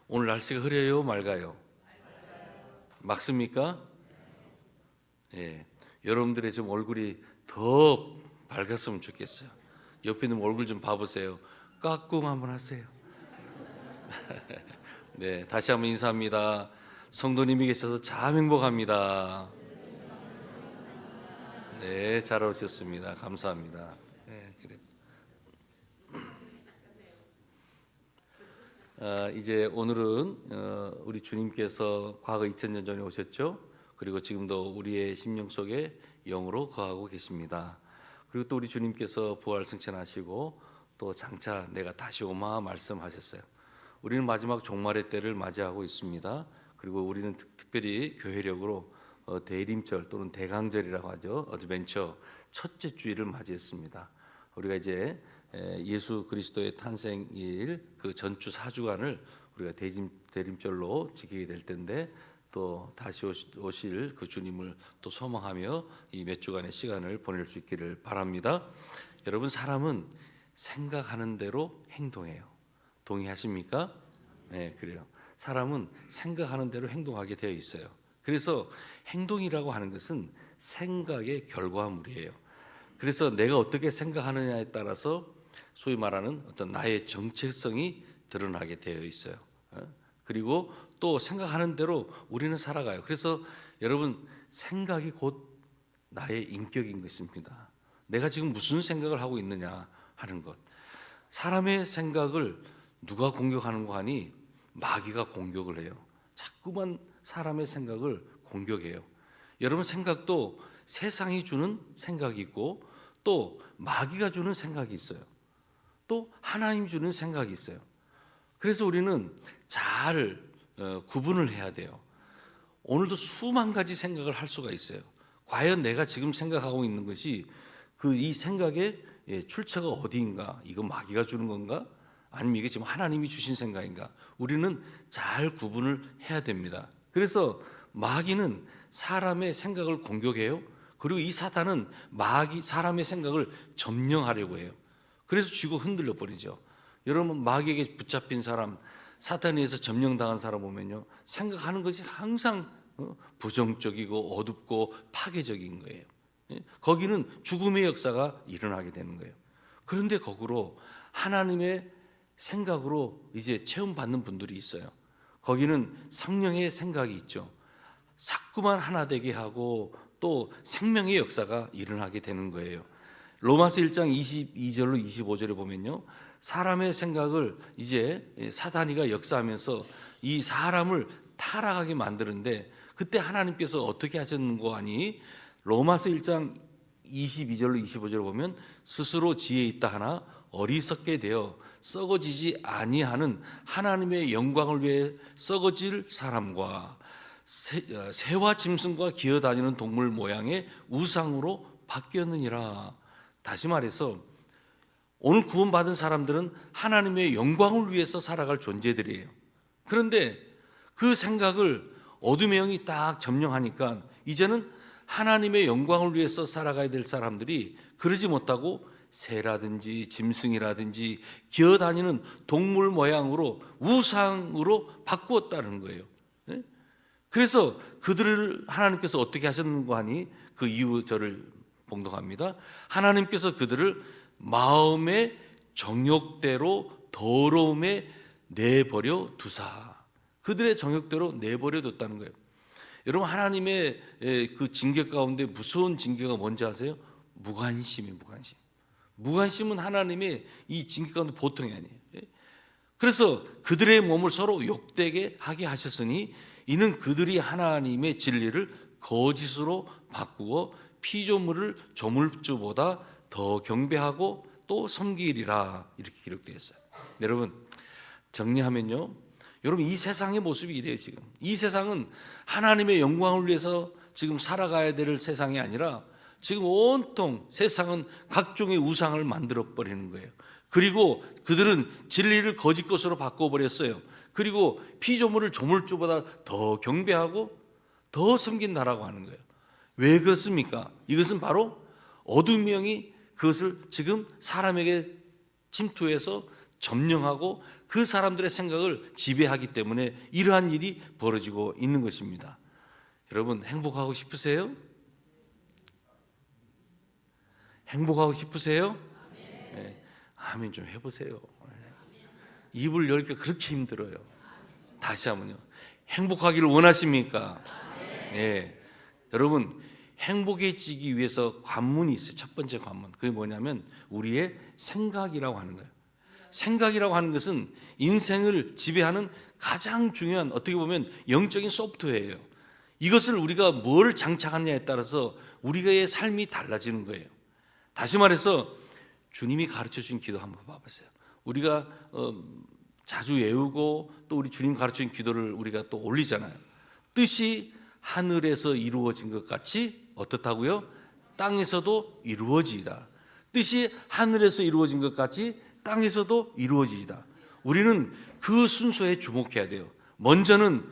오늘 날씨가 흐려요, 맑아요? 맑습니까? 예. 여러분들의 좀 얼굴이 더 밝았으면 좋겠어요. 옆에 있는 얼굴 좀 봐보세요. 까꿍 한번 하세요. 네, 다시 한번 인사합니다. 성도님이 계셔서 참 행복합니다. 네, 잘 오셨습니다. 감사합니다. 네, 그래. 이제 오늘은 우리 주님께서 과거 2000년 전에 오셨죠. 그리고 지금도 우리의 심령 속에 영으로 거하고 계십니다. 그리고 또 우리 주님께서 부활 승천하시고 또 장차 내가 다시 오마 말씀하셨어요. 우리는 마지막 종말의 때를 맞이하고 있습니다. 그리고 우리는 특별히 교회력으로 대림절 또는 대강절이라고 하죠. 어드벤처 첫째 주일을 맞이했습니다. 우리가 이제 예수 그리스도의 탄생일 그 전주 4주간을 우리가 대림절로 지키게 될 텐데, 또 다시 오실 그 주님을 또 소망하며 이 몇 주간의 시간을 보낼 수 있기를 바랍니다. 여러분, 사람은 생각하는 대로 행동해요. 동의하십니까? 네, 그래요. 사람은 생각하는 대로 행동하게 되어 있어요. 그래서 행동이라고 하는 것은 생각의 결과물이에요. 그래서 내가 어떻게 생각하느냐에 따라서 소위 말하는 어떤 나의 정체성이 드러나게 되어 있어요. 그리고 또 생각하는 대로 우리는 살아가요. 그래서 여러분, 생각이 곧 나의 인격인 것입니다. 내가 지금 무슨 생각을 하고 있느냐 하는 것. 사람의 생각을 누가 공격하는 거 하니? 마귀가 공격을 해요. 자꾸만 사람의 생각을 공격해요. 여러분, 생각도 세상이 주는 생각이 있고 또 마귀가 주는 생각이 있어요. 또 하나님 주는 생각이 있어요. 그래서 우리는 잘 구분을 해야 돼요. 오늘도 수만 가지 생각을 할 수가 있어요. 과연 내가 지금 생각하고 있는 것이 이 생각의 출처가 어디인가? 이거 마귀가 주는 건가? 아니면 이게 지금 하나님이 주신 생각인가? 우리는 잘 구분을 해야 됩니다. 그래서 마귀는 사람의 생각을 공격해요. 그리고 이 사탄은 사람의 생각을 점령하려고 해요. 그래서 쥐고 흔들려 버리죠. 여러분, 마귀에게 붙잡힌 사람, 사탄에 의해서 점령당한 사람 보면요, 생각하는 것이 항상 부정적이고 어둡고 파괴적인 거예요. 거기는 죽음의 역사가 일어나게 되는 거예요. 그런데 거꾸로 하나님의 생각으로 이제 체험받는 분들이 있어요. 거기는 성령의 생각이 있죠. 자꾸만 하나 되게 하고 또 생명의 역사가 일어나게 되는 거예요. 로마서 1장 22절로 25절에 보면요, 사람의 생각을 이제 사단이가 역사하면서 이 사람을 타락하게 만드는데, 그때 하나님께서 어떻게 하셨는고 하니, 로마서 1장 22절로 25절을 보면 스스로 지혜 있다 하나 어리석게 되어 썩어지지 아니하는 하나님의 영광을 위해 썩어질 사람과 새와 짐승과 기어다니는 동물 모양의 우상으로 바뀌었느니라. 다시 말해서 오늘 구원받은 사람들은 하나님의 영광을 위해서 살아갈 존재들이에요. 그런데 그 생각을 어둠의 영이 딱 점령하니까 이제는 하나님의 영광을 위해서 살아가야 될 사람들이 그러지 못하고 새라든지 짐승이라든지 기어다니는 동물 모양으로 우상으로 바꾸었다는 거예요. 그래서 그들을 하나님께서 어떻게 하셨는고 하니, 그 이유 저를 봉독합니다. 하나님께서 그들을 마음의 정욕대로 더러움에 내버려 두사. 그들의 정욕대로 내버려 뒀다는 거예요. 여러분, 하나님의 그 징계 가운데 무서운 징계가 뭔지 아세요? 무관심이에요. 무관심. 무관심은 하나님의 이 징계 가운데 보통이 아니에요. 그래서 그들의 몸을 서로 욕되게 하게 하셨으니 이는 그들이 하나님의 진리를 거짓으로 바꾸어 피조물을 조물주보다 더 경배하고 또 섬기리라, 이렇게 기록되어 있어요. 여러분, 정리하면요, 여러분, 이 세상의 모습이 이래요. 지금 이 세상은 하나님의 영광을 위해서 지금 살아가야 될 세상이 아니라 지금 온통 세상은 각종의 우상을 만들어 버리는 거예요. 그리고 그들은 진리를 거짓 것으로 바꿔버렸어요. 그리고 피조물을 조물주보다 더 경배하고 더 섬긴다라고 하는 거예요. 왜 그렇습니까? 이것은 바로 어둠의 영이 그것을 지금 사람에게 침투해서 점령하고 그 사람들의 생각을 지배하기 때문에 이러한 일이 벌어지고 있는 것입니다. 여러분, 행복하고 싶으세요? 행복하고 싶으세요? 네. 아멘 좀 해보세요. 입을 열기가 그렇게 힘들어요. 다시 한번요. 행복하기를 원하십니까? 네. 여러분, 행복해지기 위해서 관문이 있어요. 첫 번째 관문. 그게 뭐냐면 우리의 생각이라고 하는 거예요. 생각이라고 하는 것은 인생을 지배하는 가장 중요한, 어떻게 보면 영적인 소프트웨어예요. 이것을 우리가 뭘 장착하느냐에 따라서 우리의 삶이 달라지는 거예요. 다시 말해서 주님이 가르쳐 주신 기도 한번 봐보세요. 우리가 자주 외우고 또 우리 주님 가르쳐 준 기도를 우리가 또 올리잖아요. 뜻이 하늘에서 이루어진 것 같이 어떻다고요? 땅에서도 이루어지이다. 뜻이 하늘에서 이루어진 것 같이 땅에서도 이루어지이다. 우리는 그 순서에 주목해야 돼요. 먼저는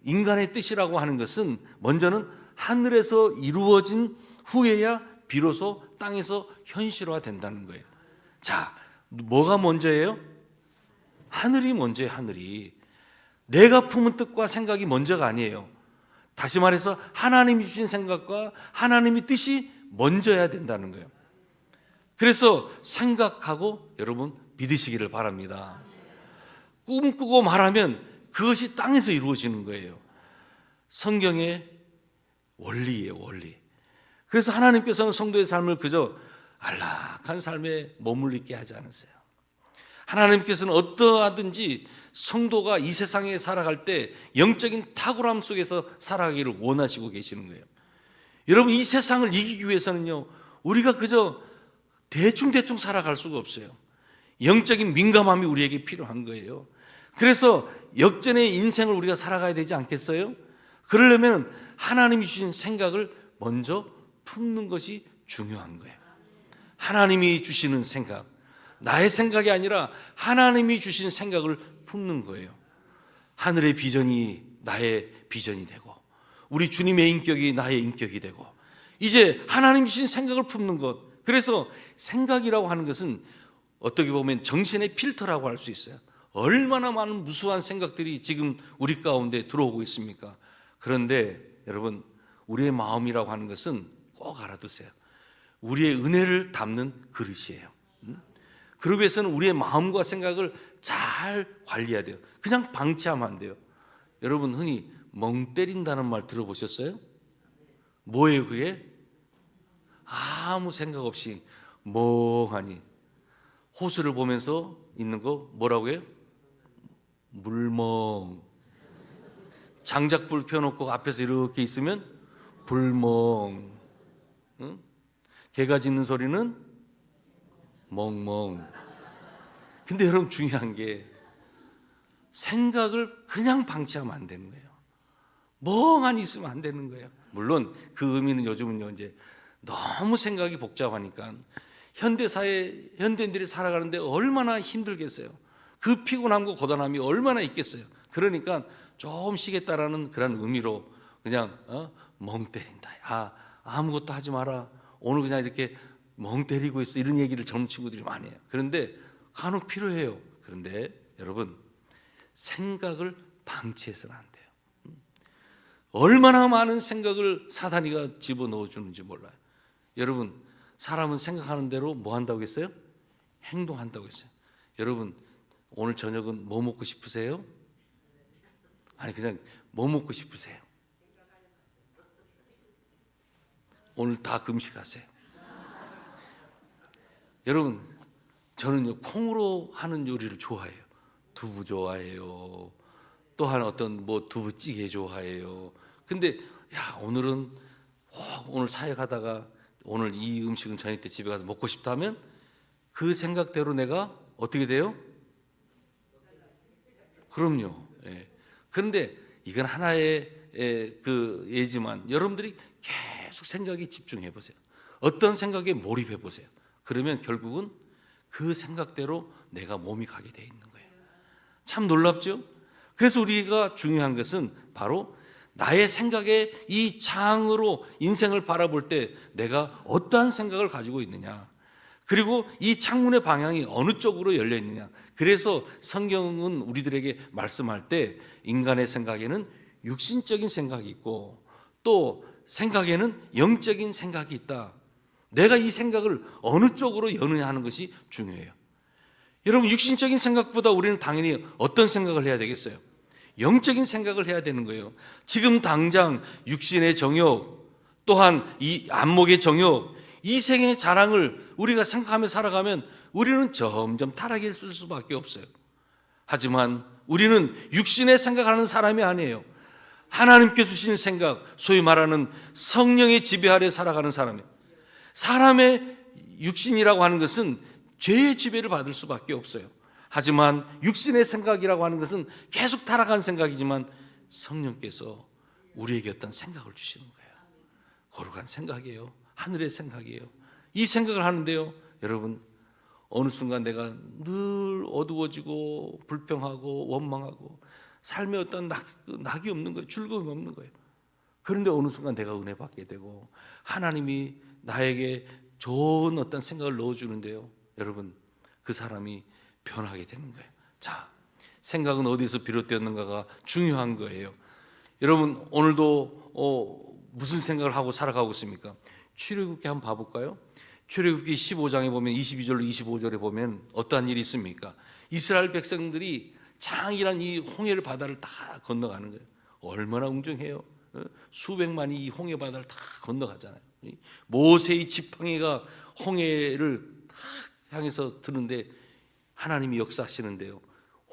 인간의 뜻이라고 하는 것은 먼저는 하늘에서 이루어진 후에야 비로소 땅에서 현실화된다는 거예요. 자, 뭐가 먼저예요? 하늘이 먼저예요. 하늘이. 내가 품은 뜻과 생각이 먼저가 아니에요. 다시 말해서 하나님이 주신 생각과 하나님의 뜻이 먼저야 된다는 거예요. 그래서 생각하고 여러분 믿으시기를 바랍니다. 꿈꾸고 말하면 그것이 땅에서 이루어지는 거예요. 성경의 원리예요, 원리. 그래서 하나님께서는 성도의 삶을 그저 안락한 삶에 머물리게 하지 않으세요. 하나님께서는 어떠하든지 성도가 이 세상에 살아갈 때 영적인 탁월함 속에서 살아가기를 원하시고 계시는 거예요. 여러분, 이 세상을 이기기 위해서는요, 우리가 그저 대충 살아갈 수가 없어요. 영적인 민감함이 우리에게 필요한 거예요. 그래서 역전의 인생을 우리가 살아가야 되지 않겠어요? 그러려면 하나님이 주신 생각을 먼저 품는 것이 중요한 거예요. 하나님이 주시는 생각, 나의 생각이 아니라 하나님이 주신 생각을 품는 거예요. 하늘의 비전이 나의 비전이 되고 우리 주님의 인격이 나의 인격이 되고 이제 하나님 주신 생각을 품는 것. 그래서 생각이라고 하는 것은 어떻게 보면 정신의 필터라고 할 수 있어요. 얼마나 많은 무수한 생각들이 지금 우리 가운데 들어오고 있습니까? 그런데 여러분, 우리의 마음이라고 하는 것은 꼭 알아두세요. 우리의 은혜를 담는 그릇이에요. 그러기 위해서는 우리의 마음과 생각을 잘 관리해야 돼요. 그냥 방치하면 안 돼요. 여러분, 흔히 멍 때린다는 말 들어보셨어요? 뭐예요 그게? 아무 생각 없이 멍하니 호수를 보면서 있는 거 뭐라고 해요? 물멍. 장작불 펴놓고 앞에서 이렇게 있으면 불멍. 응? 개가 짖는 소리는 멍멍. 근데 여러분, 중요한 게 생각을 그냥 방치하면 안 되는 거예요. 멍하니 있으면 안 되는 거예요. 물론 그 의미는 요즘은요, 이제 너무 생각이 복잡하니까 현대사회, 현대인들이 살아가는데 얼마나 힘들겠어요. 그 피곤함과 고단함이 얼마나 있겠어요. 그러니까 좀 쉬겠다라는 그런 의미로 그냥 멍 때린다. 아무것도 하지 마라. 오늘 그냥 이렇게 멍 때리고 있어. 이런 얘기를 젊은 친구들이 많이 해요. 그런데 간혹 필요해요. 그런데 여러분, 생각을 방치해서는 안 돼요. 얼마나 많은 생각을 사단이가 집어넣어 주는지 몰라요. 여러분, 사람은 생각하는 대로 뭐 한다고 했어요? 행동한다고 했어요. 여러분, 오늘 저녁은 뭐 먹고 싶으세요? 아니, 그냥 뭐 먹고 싶으세요? 오늘 다 금식하세요. 여러분, 저는요, 콩으로 하는 요리를 좋아해요. 두부 좋아해요. 또한 어떤 두부찌개 좋아해요. 근데 오늘은 오늘 사역하다가 오늘 이 음식은 저녁 때 집에 가서 먹고 싶다면 그 생각대로 내가 어떻게 돼요? 그럼요. 예. 그런데 이건 하나의 그 예지만 여러분들이 계속 생각에 집중해 보세요. 어떤 생각에 몰입해 보세요. 그러면 결국은 그 생각대로 내가 몸이 가게 돼 있는 거예요. 참 놀랍죠? 그래서 우리가 중요한 것은 바로 나의 생각의 이 창으로 인생을 바라볼 때 내가 어떠한 생각을 가지고 있느냐. 그리고 이 창문의 방향이 어느 쪽으로 열려 있느냐. 그래서 성경은 우리들에게 말씀할 때 인간의 생각에는 육신적인 생각이 있고 또 생각에는 영적인 생각이 있다. 내가 이 생각을 어느 쪽으로 여느냐 하는 것이 중요해요. 여러분, 육신적인 생각보다 우리는 당연히 어떤 생각을 해야 되겠어요? 영적인 생각을 해야 되는 거예요. 지금 당장 육신의 정욕, 또한 이 안목의 정욕, 이 생의 자랑을 우리가 생각하며 살아가면 우리는 점점 타락에 있을 수밖에 없어요. 하지만 우리는 육신의 생각하는 사람이 아니에요. 하나님께 주신 생각, 소위 말하는 성령의 지배 아래 살아가는 사람이에요. 사람의 육신이라고 하는 것은 죄의 지배를 받을 수밖에 없어요. 하지만 육신의 생각이라고 하는 것은 계속 타락한 생각이지만 성령께서 우리에게 어떤 생각을 주시는 거예요. 거룩한 생각이에요. 하늘의 생각이에요. 이 생각을 하는데요, 여러분, 어느 순간 내가 늘 어두워지고 불평하고 원망하고 삶에 어떤 낙이 없는 거예요. 즐거움이 없는 거예요. 그런데 어느 순간 내가 은혜 받게 되고 하나님이 나에게 좋은 어떤 생각을 넣어주는데요, 여러분, 그 사람이 변하게 되는 거예요. 자, 생각은 어디서 비롯되었는가가 중요한 거예요. 여러분, 오늘도 무슨 생각을 하고 살아가고 있습니까? 출애굽기 한번 봐볼까요? 출애굽기 15장에 보면 22절로 25절에 보면 어떠한 일이 있습니까? 이스라엘 백성들이 장이란 이 홍해를 바다를 다 건너가는 거예요. 얼마나 웅장해요. 수백만이 이 홍해 바다를 다 건너가잖아요. 모세의 지팡이가 홍해를 다 향해서 드는데 하나님이 역사하시는데요,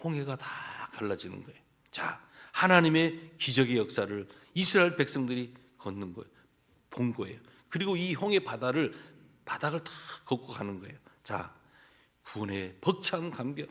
홍해가 다 갈라지는 거예요. 자, 하나님의 기적의 역사를 이스라엘 백성들이 걷는 거예요. 본 거예요. 그리고 이 홍해 바다를 다 걷고 가는 거예요. 자, 구원의 벅찬 감격,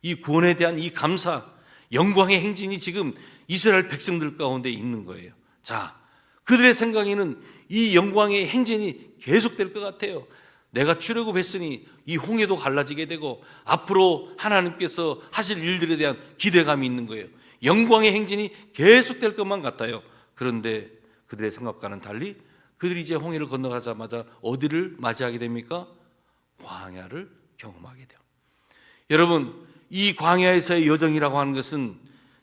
이 구원에 대한 이 감사, 영광의 행진이 지금 이스라엘 백성들 가운데 있는 거예요. 자, 그들의 생각에는 이 영광의 행진이 계속될 것 같아요. 내가 출애굽했으니 이 홍해도 갈라지게 되고 앞으로 하나님께서 하실 일들에 대한 기대감이 있는 거예요. 영광의 행진이 계속될 것만 같아요. 그런데 그들의 생각과는 달리 그들이 이제 홍해를 건너가자마자 어디를 맞이하게 됩니까? 광야를 경험하게 돼요. 여러분, 이 광야에서의 여정이라고 하는 것은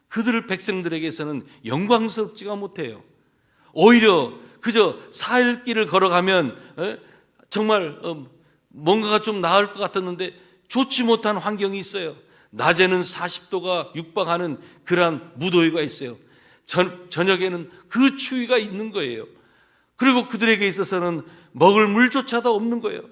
그들 백성들에게서는 영광스럽지가 못해요. 오히려 그저 사흘길을 걸어가면 정말 뭔가가 좀 나을 것 같았는데 좋지 못한 환경이 있어요. 낮에는 40도가 육박하는 그러한 무더위가 있어요. 저녁에는 그 추위가 있는 거예요. 그리고 그들에게 있어서는 먹을 물조차도 없는 거예요.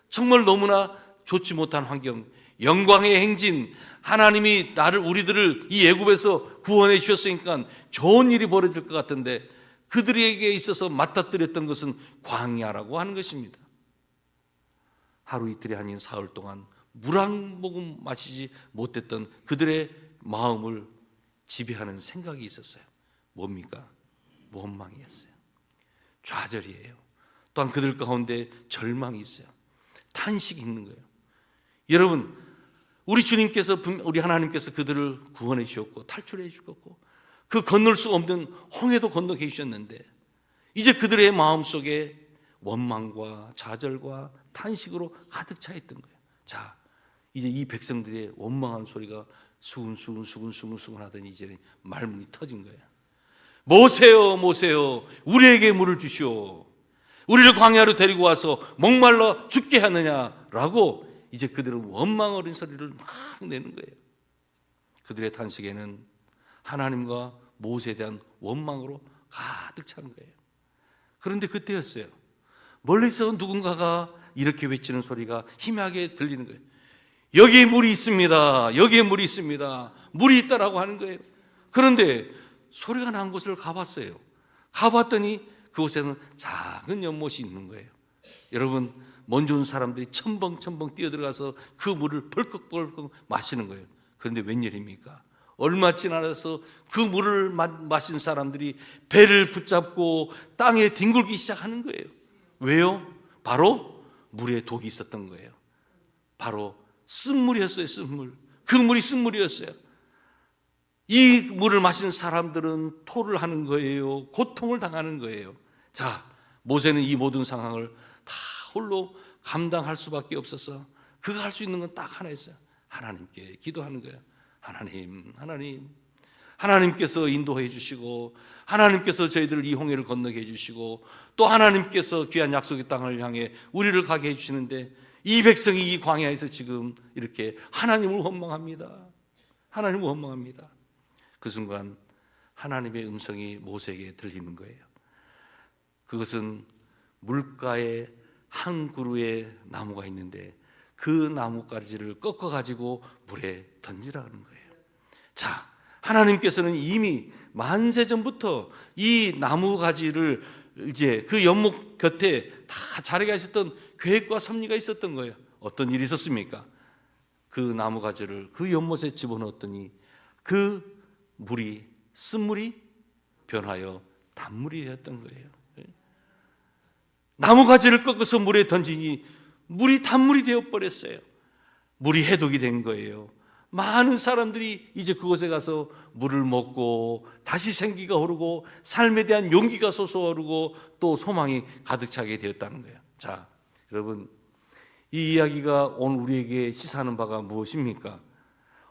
정말 너무나 좋지 못한 환경, 영광의 행진, 하나님이 우리들을 이 애굽에서 구원해 주셨으니까 좋은 일이 벌어질 것 같은데 그들에게 있어서 맞닥뜨렸던 것은 광야라고 하는 것입니다. 하루 이틀이 아닌 사흘 동안 물 한 모금 마시지 못했던 그들의 마음을 지배하는 생각이 있었어요. 뭡니까? 원망이었어요. 좌절이에요. 또한 그들 가운데 절망이 있어요. 탄식이 있는 거예요. 여러분, 우리 하나님께서 그들을 구원해 주셨고 탈출해 주셨고 그 건널 수 없는 홍해도 건너게 주셨는데 이제 그들의 마음속에 원망과 좌절과 탄식으로 가득 차 있던 거예요. 자, 이제 이 백성들의 원망한 소리가 수근수근 하더니 이제 말문이 터진 거예요. 모세요, 모세요, 우리에게 물을 주시오. 우리를 광야로 데리고 와서 목말라 죽게 하느냐라고 이제 그들은 원망 어린 소리를 막 내는 거예요. 그들의 탄식에는 하나님과 모세에 대한 원망으로 가득 찬 거예요. 그런데 그때였어요. 멀리서 누군가가 이렇게 외치는 소리가 희미하게 들리는 거예요. 여기에 물이 있습니다. 여기에 물이 있습니다. 물이 있다라고 하는 거예요. 그런데 소리가 난 곳을 가봤어요. 가봤더니 그곳에는 작은 연못이 있는 거예요. 여러분, 먼저 온 사람들이 첨벙첨벙 뛰어들어가서 그 물을 벌컥벌컥 마시는 거예요. 그런데 웬일입니까? 얼마 지나서 그 물을 마신 사람들이 배를 붙잡고 땅에 뒹굴기 시작하는 거예요. 왜요? 바로 물에 독이 있었던 거예요. 바로 쓴물이었어요. 쓴물. 그 물이 쓴물이었어요. 이 물을 마신 사람들은 토를 하는 거예요. 고통을 당하는 거예요. 자, 모세는 이 모든 상황을 다 홀로 감당할 수밖에 없어서 그가 할 수 있는 건 딱 하나 있어요. 하나님께 기도하는 거예요. 하나님께서 인도해 주시고, 하나님께서 저희들을 이 홍해를 건너게 해 주시고, 또 하나님께서 귀한 약속의 땅을 향해 우리를 가게 해 주시는데, 이 백성이 이 광야에서 지금 이렇게 하나님을 원망합니다. 그 순간 하나님의 음성이 모세에게 들리는 거예요. 그것은 물가에 한 그루의 나무가 있는데 그 나뭇가지를 꺾어가지고 물에 던지라는 거예요. 자, 하나님께서는 이미 만세전부터 이 나무가지를 이제 그 연못 곁에 다 자리가 있었던 계획과 섭리가 있었던 거예요. 어떤 일이 있었습니까? 그 나무가지를 그 연못에 집어넣었더니 그 물이, 쓴물이 변하여 단물이 되었던 거예요. 나무가지를 꺾어서 물에 던지니 물이 단물이 되어버렸어요. 물이 해독이 된 거예요. 많은 사람들이 이제 그곳에 가서 물을 먹고 다시 생기가 오르고 삶에 대한 용기가 솟아오르고 또 소망이 가득 차게 되었다는 거예요. 자, 여러분, 이 이야기가 오늘 우리에게 시사하는 바가 무엇입니까?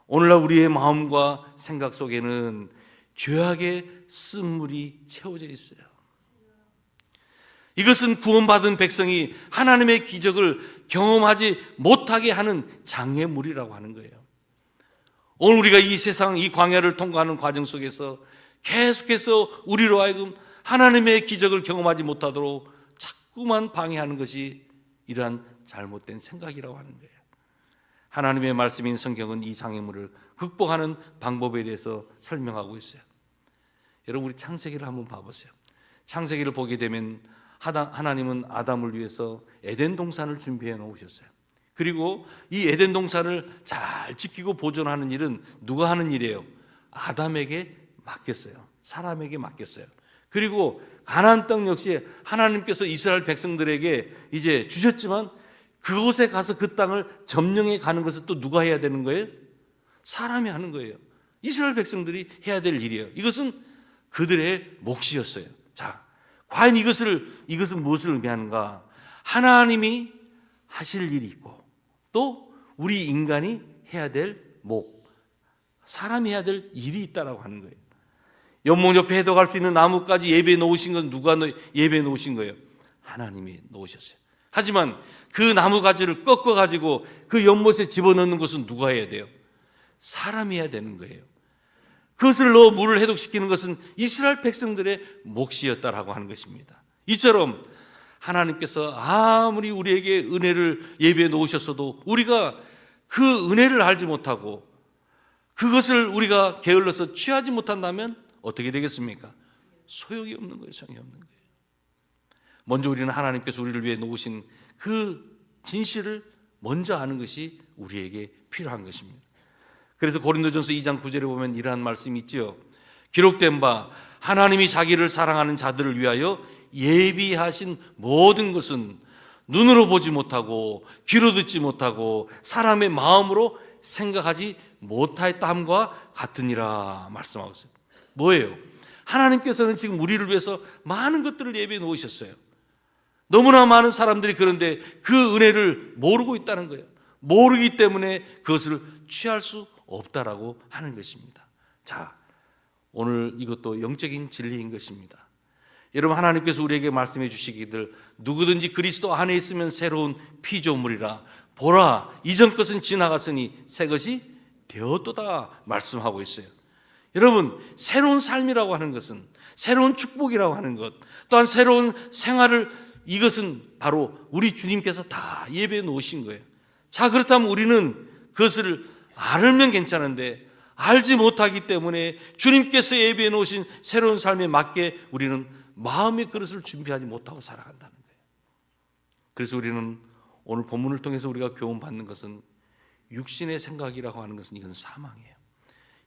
오늘날 우리의 마음과 생각 속에는 죄악의 쓴물이 채워져 있어요. 이것은 구원받은 백성이 하나님의 기적을 경험하지 못하게 하는 장애물이라고 하는 거예요. 오늘 우리가 이 세상, 이 광야를 통과하는 과정 속에서 계속해서 우리로 하여금 하나님의 기적을 경험하지 못하도록 자꾸만 방해하는 것이 이러한 잘못된 생각이라고 하는 거예요. 하나님의 말씀인 성경은 이 장애물을 극복하는 방법에 대해서 설명하고 있어요. 여러분, 우리 창세기를 한번 봐보세요. 창세기를 보게 되면 하나님은 아담을 위해서 에덴 동산을 준비해 놓으셨어요. 그리고 이 에덴 동산을 잘 지키고 보존하는 일은 누가 하는 일이에요? 아담에게 맡겼어요. 사람에게 맡겼어요. 그리고 가나안 땅 역시 하나님께서 이스라엘 백성들에게 이제 주셨지만 그곳에 가서 그 땅을 점령해 가는 것을 또 누가 해야 되는 거예요? 사람이 하는 거예요. 이스라엘 백성들이 해야 될 일이에요. 이것은 그들의 몫이었어요. 자, 과연 이것은 무엇을 의미하는가? 하나님이 하실 일이 있고 또 우리 인간이 해야 될 목, 사람이 해야 될 일이 있다라고 하는 거예요. 연못 옆에 해독할 수 있는 나무까지 예배해 놓으신 건 누가 예배해 놓으신 거예요? 하나님이 놓으셨어요. 하지만 그 나무가지를 꺾어가지고 그 연못에 집어넣는 것은 누가 해야 돼요? 사람이 해야 되는 거예요. 그것을 넣어 물을 해독시키는 것은 이스라엘 백성들의 몫이었다라고 하는 것입니다. 이처럼 하나님께서 아무리 우리에게 은혜를 예비해 놓으셨어도 우리가 그 은혜를 알지 못하고 그것을 우리가 게을러서 취하지 못한다면 어떻게 되겠습니까? 소용이 없는 거예요. 소용이 없는 거예요. 먼저 우리는 하나님께서 우리를 위해 놓으신 그 진실을 먼저 아는 것이 우리에게 필요한 것입니다. 그래서 고린도전서 2장 9절에 보면 이러한 말씀이 있죠. 기록된 바 하나님이 자기를 사랑하는 자들을 위하여 예비하신 모든 것은 눈으로 보지 못하고 귀로 듣지 못하고 사람의 마음으로 생각하지 못하였다함과 같으니라 말씀하고 있어요. 뭐예요? 하나님께서는 지금 우리를 위해서 많은 것들을 예비해 놓으셨어요. 너무나 많은 사람들이 그런데 그 은혜를 모르고 있다는 거예요. 모르기 때문에 그것을 취할 수 없다라고 하는 것입니다. 자, 오늘 이것도 영적인 진리인 것입니다. 여러분, 하나님께서 우리에게 말씀해 주시기를 누구든지 그리스도 안에 있으면 새로운 피조물이라 보라 이전 것은 지나갔으니 새 것이 되었도다 말씀하고 있어요. 여러분, 새로운 삶이라고 하는 것은 새로운 축복이라고 하는 것 또한 새로운 생활을 이것은 바로 우리 주님께서 다 예배해 놓으신 거예요. 자, 그렇다면 우리는 그것을 알면 괜찮은데 알지 못하기 때문에 주님께서 예배해 놓으신 새로운 삶에 맞게 우리는 마음의 그릇을 준비하지 못하고 살아간다는 거예요. 그래서 우리는 오늘 본문을 통해서 우리가 교훈받는 것은 육신의 생각이라고 하는 것은 이건 사망이에요.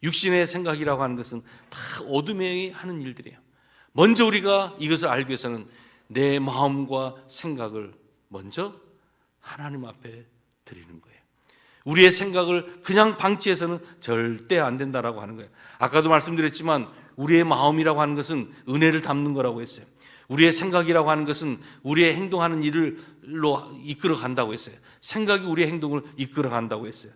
육신의 생각이라고 하는 것은 다 어둠에 하는 일들이에요. 먼저 우리가 이것을 알기 위해서는 내 마음과 생각을 먼저 하나님 앞에 드리는 거예요. 우리의 생각을 그냥 방치해서는 절대 안 된다라고 하는 거예요. 아까도 말씀드렸지만 우리의 마음이라고 하는 것은 은혜를 담는 거라고 했어요. 우리의 생각이라고 하는 것은 우리의 행동하는 일로 이끌어 간다고 했어요. 생각이 우리의 행동을 이끌어 간다고 했어요.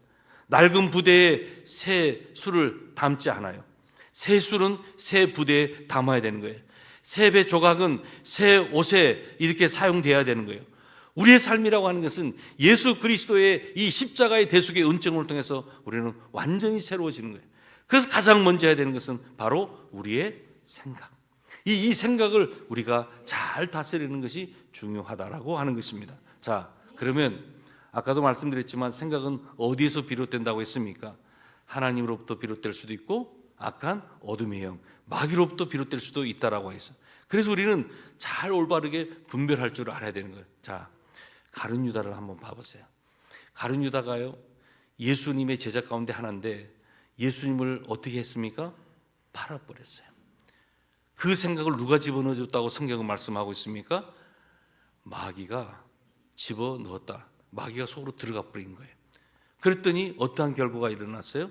낡은 부대에 새 술을 담지 않아요. 새 술은 새 부대에 담아야 되는 거예요. 새 배 조각은 새 옷에 이렇게 사용돼야 되는 거예요. 우리의 삶이라고 하는 것은 예수 그리스도의 이 십자가의 대속의 은총을 통해서 우리는 완전히 새로워지는 거예요. 그래서 가장 먼저 해야 되는 것은 바로 우리의 생각. 이 생각을 우리가 잘 다스리는 것이 중요하다라고 하는 것입니다. 자, 그러면 아까도 말씀드렸지만 생각은 어디에서 비롯된다고 했습니까? 하나님으로부터 비롯될 수도 있고 악한 어둠의 영, 마귀로부터 비롯될 수도 있다라고 했어요. 그래서 우리는 잘 올바르게 분별할 줄 알아야 되는 거예요. 자, 가룟 유다를 한번 봐보세요. 가룟 유다가요, 예수님의 제자 가운데 하나인데 예수님을 어떻게 했습니까? 팔아버렸어요. 그 생각을 누가 집어넣어줬다고 성경은 말씀하고 있습니까? 마귀가 집어넣었다. 마귀가 속으로 들어가 버린 거예요. 그랬더니 어떠한 결과가 일어났어요?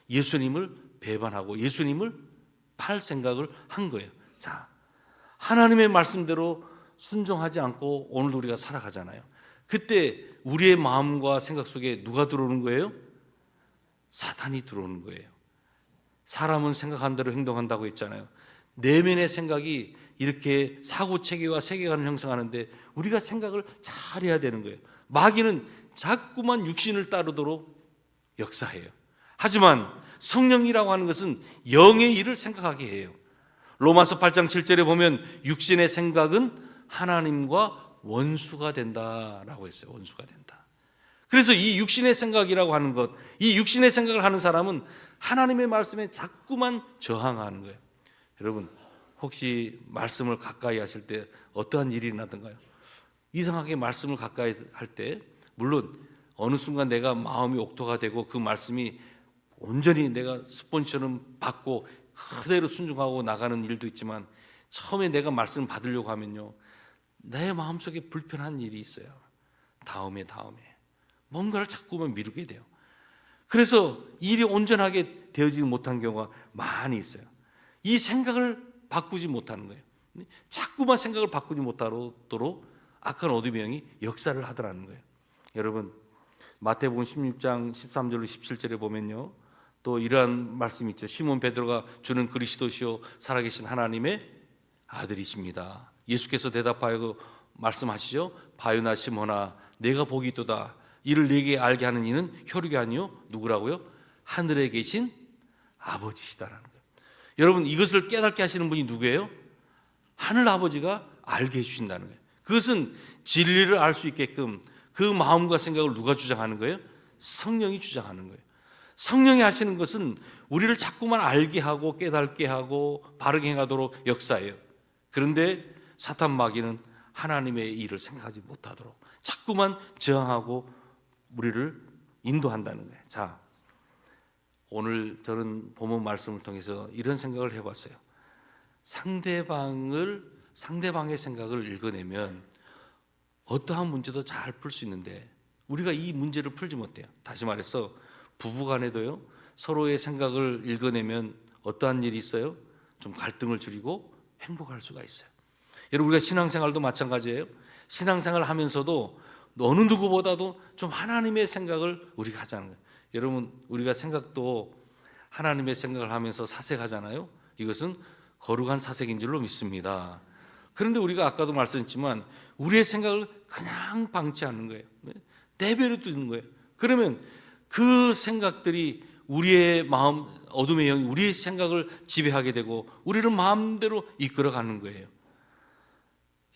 예수님을 배반하고 예수님을 팔 생각을 한 거예요. 자, 하나님의 말씀대로 순종하지 않고 오늘도 우리가 살아가잖아요. 그때 우리의 마음과 생각 속에 누가 들어오는 거예요? 사탄이 들어오는 거예요. 사람은 생각한 대로 행동한다고 했잖아요. 내면의 생각이 이렇게 사고 체계와 세계관을 형성하는데 우리가 생각을 잘해야 되는 거예요. 마귀는 자꾸만 육신을 따르도록 역사해요. 하지만 성령이라고 하는 것은 영의 일을 생각하게 해요. 로마서 8장 7절에 보면 육신의 생각은 하나님과 원수가 된다라고 했어요. 원수가 된다. 그래서 이 육신의 생각이라고 하는 것, 이 육신의 생각을 하는 사람은 하나님의 말씀에 자꾸만 저항하는 거예요. 여러분, 혹시 말씀을 가까이 하실 때 어떠한 일이 일어나던가요? 이상하게 말씀을 가까이 할 때 물론 어느 순간 내가 마음이 옥토가 되고 그 말씀이 온전히 내가 스폰지처럼 받고 그대로 순종하고 나가는 일도 있지만 처음에 내가 말씀을 받으려고 하면요, 내 마음속에 불편한 일이 있어요. 다음에 뭔가를 자꾸만 미루게 돼요. 그래서 일이 온전하게 되어지지 못한 경우가 많이 있어요. 이 생각을 바꾸지 못하는 거예요. 자꾸만 생각을 바꾸지 못하도록 악한 어둠의 영이 역사를 하더라는 거예요. 여러분, 마태복음 16장 13절로 17절에 보면요, 또 이러한 말씀이 있죠. 시몬 베드로가 주는 그리스도시요 살아계신 하나님의 아들이십니다. 예수께서 대답하여 말씀하시죠. 바요나 시몬아, 내가 복이 있도다. 이를 네게 알게 하는 이는 혈육이 아니요 누구라고요? 하늘에 계신 아버지시다라는 거예요. 여러분, 이것을 깨닫게 하시는 분이 누구예요? 하늘 아버지가 알게 해주신다는 거예요. 그것은 진리를 알 수 있게끔 그 마음과 생각을 누가 주장하는 거예요? 성령이 주장하는 거예요. 성령이 하시는 것은 우리를 자꾸만 알게 하고 깨닫게 하고 바르게 행하도록 역사해요. 그런데 사탄 마귀는 하나님의 일을 생각하지 못하도록 자꾸만 저항하고 우리를 인도한다는 거예요. 자, 오늘 저는 본문 말씀을 통해서 이런 생각을 해봤어요. 상대방의 생각을 읽어내면 어떠한 문제도 잘 풀 수 있는데 우리가 이 문제를 풀지 못해요. 다시 말해서 부부간에도요, 서로의 생각을 읽어내면 어떠한 일이 있어요? 좀 갈등을 줄이고 행복할 수가 있어요. 여러분, 우리가 신앙생활도 마찬가지예요. 신앙생활을 하면서도 어느 누구보다도 좀 하나님의 생각을 우리가 하자는 거예요. 여러분, 우리가 생각도 하나님의 생각을 하면서 사색하잖아요. 이것은 거룩한 사색인 줄로 믿습니다. 그런데 우리가 아까도 말씀했지만 우리의 생각을 그냥 방치하는 거예요. 내버려 두는 거예요. 그러면 그 생각들이 우리의 마음, 어둠의 영이 우리의 생각을 지배하게 되고 우리를 마음대로 이끌어가는 거예요.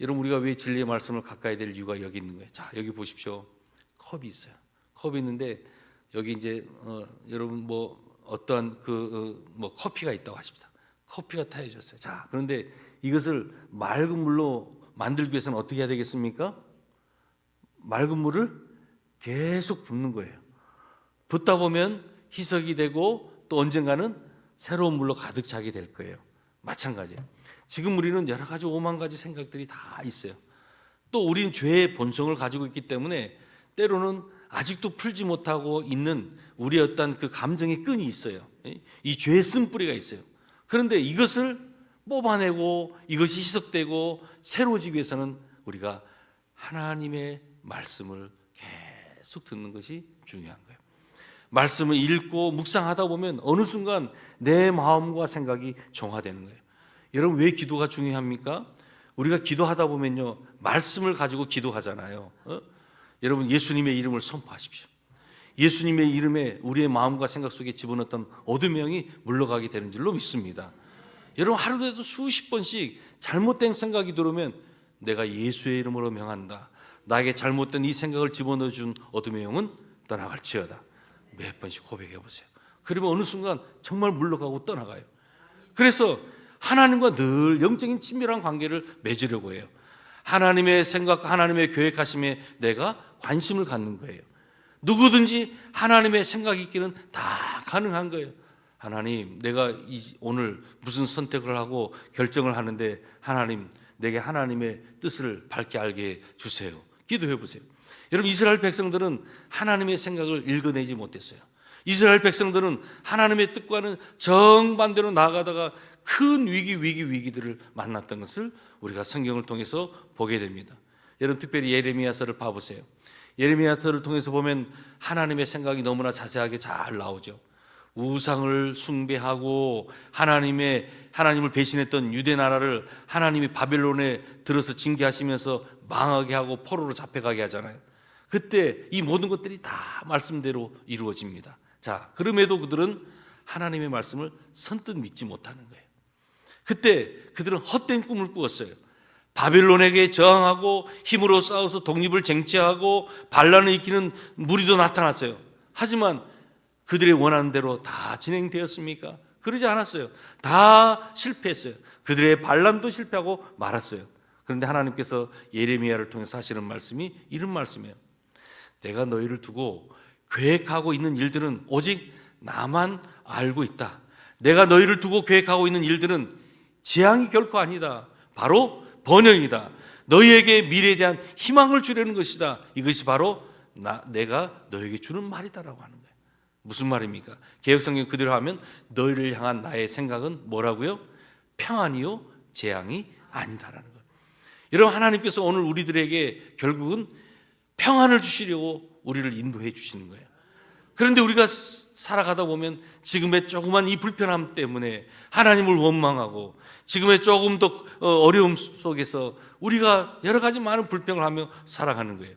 여러분, 우리가 왜 진리의 말씀을 가까이 될 이유가 여기 있는 거예요. 자, 여기 보십시오. 컵이 있어요. 컵이 있는데 여기 이제 여러분 뭐 어떠한 뭐 커피가 있다고 하십니다. 커피가 타해졌어요. 자, 그런데 이것을 맑은 물로 만들기 위해서는 어떻게 해야 되겠습니까? 맑은 물을 계속 붓는 거예요. 붓다 보면 희석이 되고 또 언젠가는 새로운 물로 가득 차게 될 거예요. 마찬가지예요. 지금 우리는 여러 가지 오만 가지 생각들이 다 있어요. 또 우리는 죄의 본성을 가지고 있기 때문에 때로는 아직도 풀지 못하고 있는 우리의 어떤 그 감정의 끈이 있어요. 이 죄의 쓴뿌리가 있어요. 그런데 이것을 뽑아내고 이것이 희석되고 새로워지기 위해서는 우리가 하나님의 말씀을 계속 듣는 것이 중요한 거예요. 말씀을 읽고 묵상하다 보면 어느 순간 내 마음과 생각이 정화되는 거예요. 여러분, 왜 기도가 중요합니까? 우리가 기도하다 보면요, 말씀을 가지고 기도하잖아요. 여러분, 예수님의 이름을 선포하십시오. 예수님의 이름에 우리의 마음과 생각 속에 집어넣었던 어둠의 영이 물러가게 되는 줄로 믿습니다. 여러분, 하루에도 수십 번씩 잘못된 생각이 들어오면 내가 예수의 이름으로 명한다, 나에게 잘못된 이 생각을 집어넣어준 어둠의 영은 떠나갈지어다, 몇 번씩 고백해 보세요. 그러면 어느 순간 정말 물러가고 떠나가요. 그래서 하나님과 늘 영적인 친밀한 관계를 맺으려고 해요. 하나님의 생각과 하나님의 계획하심에 내가 관심을 갖는 거예요. 누구든지 하나님의 생각이 있기는 다 가능한 거예요. 하나님, 내가 오늘 무슨 선택을 하고 결정을 하는데 하나님, 내게 하나님의 뜻을 밝게 알게 해주세요. 기도해 보세요. 여러분, 이스라엘 백성들은 하나님의 생각을 읽어내지 못했어요. 이스라엘 백성들은 하나님의 뜻과는 정반대로 나아가다가 큰 위기들을 만났던 것을 우리가 성경을 통해서 보게 됩니다. 여러분, 특별히 예레미야서를 봐보세요. 예레미야서를 통해서 보면 하나님의 생각이 너무나 자세하게 잘 나오죠. 우상을 숭배하고 하나님을 배신했던 유대 나라를 하나님이 바벨론에 들어서 징계하시면서 망하게 하고 포로로 잡혀가게 하잖아요. 그때 이 모든 것들이 다 말씀대로 이루어집니다. 자, 그럼에도 그들은 하나님의 말씀을 선뜻 믿지 못하는 거예요. 그때 그들은 헛된 꿈을 꾸었어요. 바벨론에게 저항하고 힘으로 싸워서 독립을 쟁취하고 반란을 일으키는 무리도 나타났어요. 하지만 그들이 원하는 대로 다 진행되었습니까? 그러지 않았어요. 다 실패했어요. 그들의 반란도 실패하고 말았어요. 그런데 하나님께서 예레미야를 통해서 하시는 말씀이 이런 말씀이에요. 내가 너희를 두고 계획하고 있는 일들은 오직 나만 알고 있다. 내가 너희를 두고 계획하고 있는 일들은 재앙이 결코 아니다. 바로 번영이다. 너희에게 미래에 대한 희망을 주려는 것이다. 이것이 바로 내가 너에게 주는 말이다라고 하는 거예요. 무슨 말입니까? 개역성경 그대로 하면 너희를 향한 나의 생각은 뭐라고요? 평안이요 재앙이 아니다라는 거예요. 여러분, 하나님께서 오늘 우리들에게 결국은 평안을 주시려고 우리를 인도해 주시는 거예요. 그런데 우리가 살아가다 보면 지금의 조그만 이 불편함 때문에 하나님을 원망하고 지금의 조금 더 어려움 속에서 우리가 여러 가지 많은 불평을 하며 살아가는 거예요.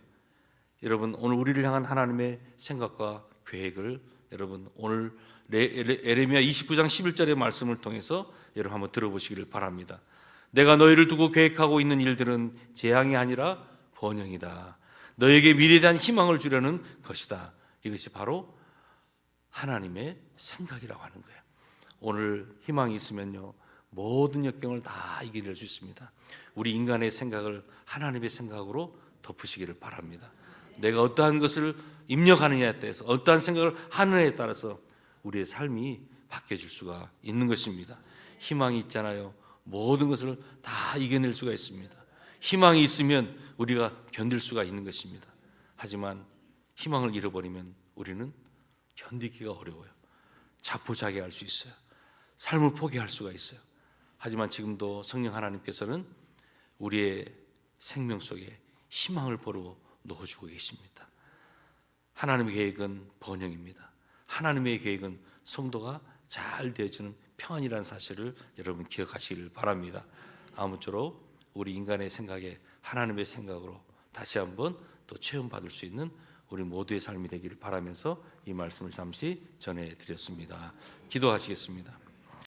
여러분, 오늘 우리를 향한 하나님의 생각과 계획을 여러분 오늘 에레미야 29장 11절의 말씀을 통해서 여러분 한번 들어보시기를 바랍니다. 내가 너희를 두고 계획하고 있는 일들은 재앙이 아니라 번영이다. 너에게 미래에 대한 희망을 주려는 것이다. 이것이 바로 하나님의 생각이라고 하는 거예요. 오늘 희망이 있으면요, 모든 역경을 다 이겨낼 수 있습니다. 우리 인간의 생각을 하나님의 생각으로 덮으시기를 바랍니다. 내가 어떠한 것을 입력하느냐에 따라서, 어떠한 생각을 하느냐에 따라서 우리의 삶이 바뀌어질 수가 있는 것입니다. 희망이 있잖아요. 모든 것을 다 이겨낼 수가 있습니다. 희망이 있으면 우리가 견딜 수가 있는 것입니다. 하지만 희망을 잃어버리면 우리는 견디기가 어려워요. 자포자기할 수 있어요. 삶을 포기할 수가 있어요. 하지만 지금도 성령 하나님께서는 우리의 생명 속에 희망을 불어 넣어주고 계십니다. 하나님의 계획은 번영입니다. 하나님의 계획은 성도가 잘 되어지는 평안이라는 사실을 여러분 기억하시길 바랍니다. 아무쪼록 우리 인간의 생각에 하나님의 생각으로 다시 한번 또 체험받을 수 있는 우리 모두의 삶이 되기를 바라면서 이 말씀을 잠시 전해드렸습니다. 기도하시겠습니다.